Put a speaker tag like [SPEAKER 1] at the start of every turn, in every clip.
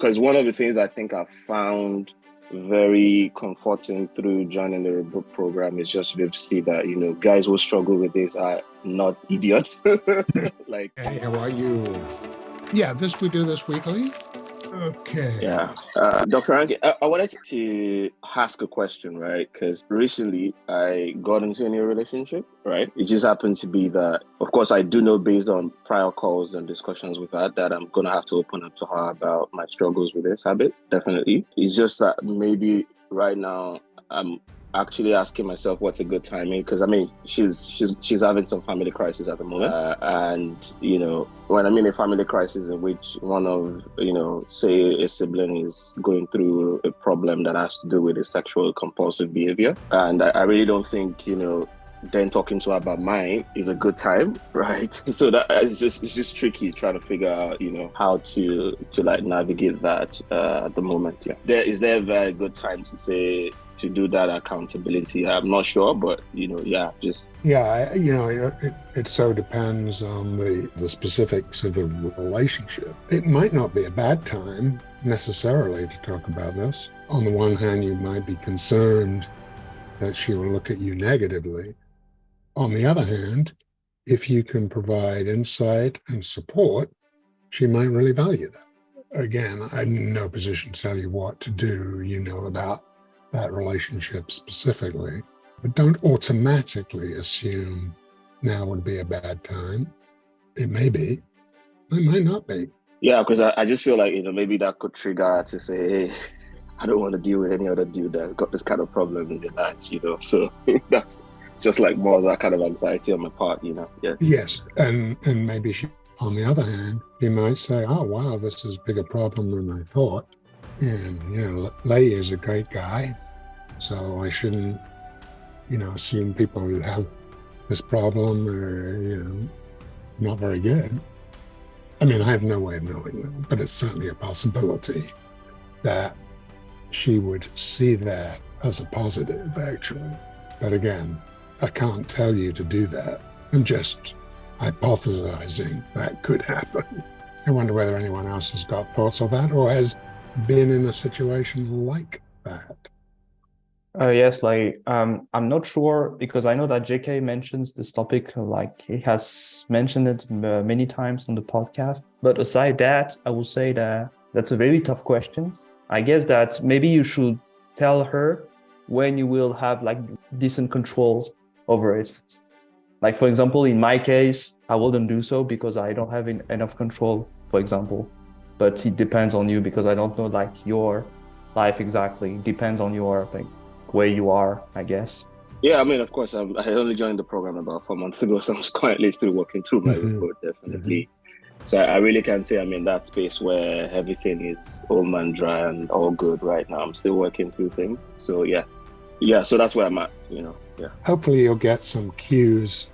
[SPEAKER 1] because one of the things I think I found very comforting through joining the Reboot program is just to be able to see that, guys who struggle with this are not idiots. Like,
[SPEAKER 2] hey, how are you? Yeah, we do this weekly. Okay.
[SPEAKER 1] Yeah. Dr. Anki, I wanted to ask a question, right? Because recently I got into a new relationship, right? It just happened to be that, of course, I do know based on prior calls and discussions we've had that I'm going to have to open up to her about my struggles with this habit, definitely. It's just that maybe right now I'm actually asking myself what's a good timing, because I mean she's having some family crisis at the moment, and when I mean a family crisis in which one of say a sibling is going through a problem that has to do with his sexual compulsive behavior, and I really don't think then talking to her about mine is a good time, right? So that it's just tricky trying to figure out how to like navigate that at the moment. Is there a very good time to do that accountability? I'm not sure, but it
[SPEAKER 2] so depends on the specifics of the relationship. It might not be a bad time necessarily to talk about this. On the one hand, you might be concerned that she will look at you negatively. On the other hand, if you can provide insight and support, she might really value that. Again, I'm in no position to tell you what to do, about that relationship specifically, but don't automatically assume now would be a bad time. It may be, it might not be.
[SPEAKER 1] Yeah, because I just feel like, maybe that could trigger to say, hey, I don't want to deal with any other dude that's got this kind of problem in their lives, so that's just like more of that kind of anxiety on my part,
[SPEAKER 2] Yes, and maybe she, on the other hand, she might say, oh, wow, this is a bigger problem than I thought. And, Leigh is a great guy, so I shouldn't, assume people who have this problem are, not very good. I mean, I have no way of knowing that, but it's certainly a possibility that she would see that as a positive, actually. But again, I can't tell you to do that. I'm just hypothesizing that could happen. I wonder whether anyone else has got thoughts on that or has been in a situation like that.
[SPEAKER 3] Yes, I'm not sure, because I know that JK mentions this topic, like he has mentioned it many times on the podcast. But aside that, I will say that that's a very tough question. I guess that maybe you should tell her when you will have like decent control over it. Like, for example, in my case, I wouldn't do so because I don't have enough control, for example. But it depends on you, because I don't know like your life exactly. It depends on your where you are, I guess.
[SPEAKER 1] Yeah, I mean, of course, I only joined the program about 4 months ago, so I was quietly still working through my report, definitely. So I really can't say I'm in that space where everything is home and dry and all good right now. I'm still working through things. So yeah, so that's where I'm at,
[SPEAKER 2] Hopefully you'll get some cues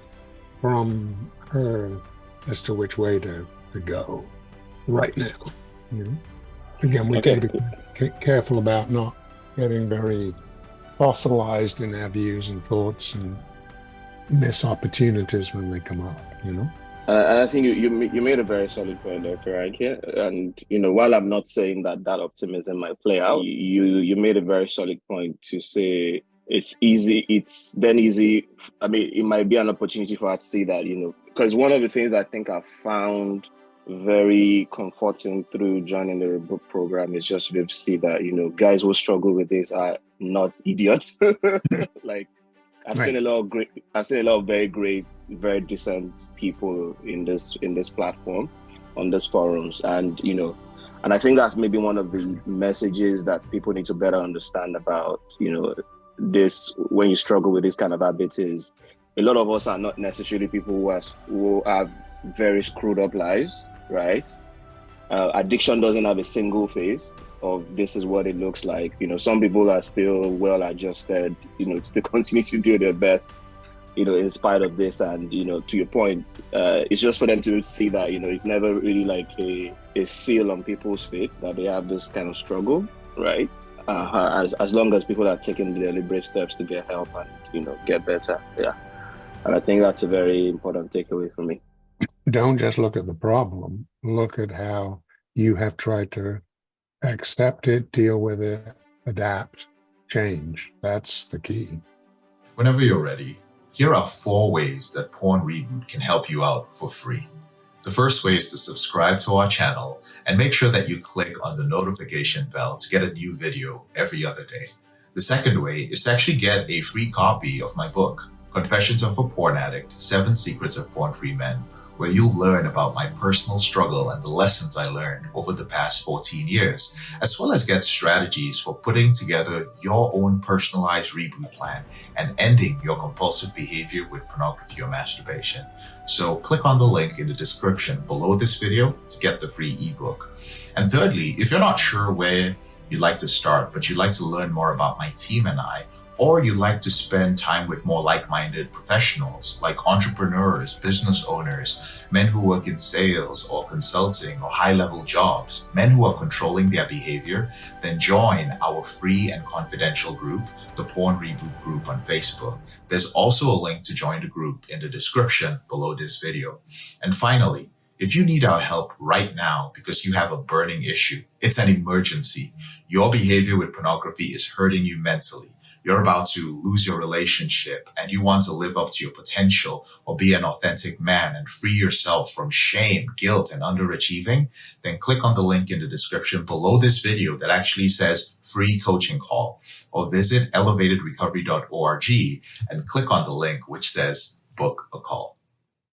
[SPEAKER 2] from her as to which way to go right now. Again, we've got to be careful about not getting very fossilized in our views and thoughts and miss opportunities when they come up, And
[SPEAKER 1] I think you made a very solid point, Dr. Anki. And, while I'm not saying that optimism might play out, you made a very solid point to say it's easy. It's then easy. I mean, it might be an opportunity for her to see that, because one of the things I think I found very comforting through joining the Reboot program is just to be able to see that, guys who struggle with this are not idiots. Like, I've seen a lot of very great, very decent people in this platform, on this forums, and and I think that's maybe one of the messages that people need to better understand about this when you struggle with this kind of habit is a lot of us are not necessarily people who have very screwed up lives, right? Addiction doesn't have a single phase of this is what it looks like. Some people are still well adjusted, still continue to do their best, in spite of this. And, to your point, it's just for them to see that, it's never really like a seal on people's fate that they have this kind of struggle, right? As long as people are taking the deliberate steps to get help and, get better. Yeah. And I think that's a very important takeaway for me.
[SPEAKER 2] Don't just look at the problem, look at how you have tried to Accept it, deal with it, adapt, change. That's the key.
[SPEAKER 4] Whenever you're ready, here are 4 ways that Porn Reboot can help you out for free. The first way is to subscribe to our channel and make sure that you click on the notification bell to get a new video every other day. The second way is to actually get a free copy of my book, Confessions of a Porn Addict, 7 Secrets of Porn-Free Men, where you'll learn about my personal struggle and the lessons I learned over the past 14 years, as well as get strategies for putting together your own personalized reboot plan and ending your compulsive behavior with pornography or masturbation. So click on the link in the description below this video to get the free ebook. And thirdly, if you're not sure where you'd like to start, but you'd like to learn more about my team and I, or you'd like to spend time with more like-minded professionals like entrepreneurs, business owners, men who work in sales or consulting or high-level jobs, men who are controlling their behavior, then join our free and confidential group, the Porn Reboot group on Facebook. There's also a link to join the group in the description below this video. And finally, if you need our help right now because you have a burning issue, it's an emergency. Your behavior with pornography is hurting you mentally. You're about to lose your relationship and you want to live up to your potential or be an authentic man and free yourself from shame, guilt, and underachieving, then click on the link in the description below this video that actually says free coaching call, or visit elevatedrecovery.org and click on the link which says book a call.